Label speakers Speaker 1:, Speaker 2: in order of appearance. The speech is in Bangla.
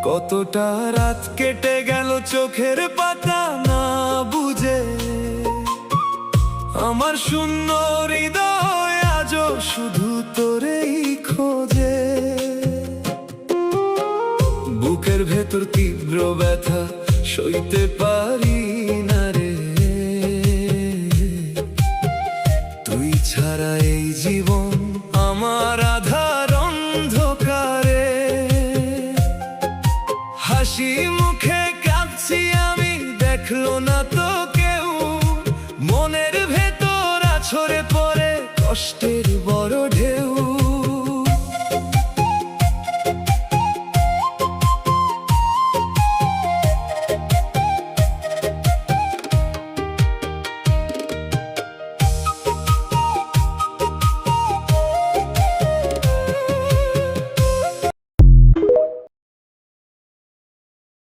Speaker 1: কতটা রাত কেটে গেল চোখের পাতা না বুঝে, আমার শূন্য হৃদয় আজও শুধু তোরেই খোঁজে। বুকের ভেতর তীব্র ব্যথা সইতে পারি না রে, তুই ছাড়া এই জীবন আমার আধার অন্ধকারে। হাসি মুখে কাঁদছি আমি, দেখলো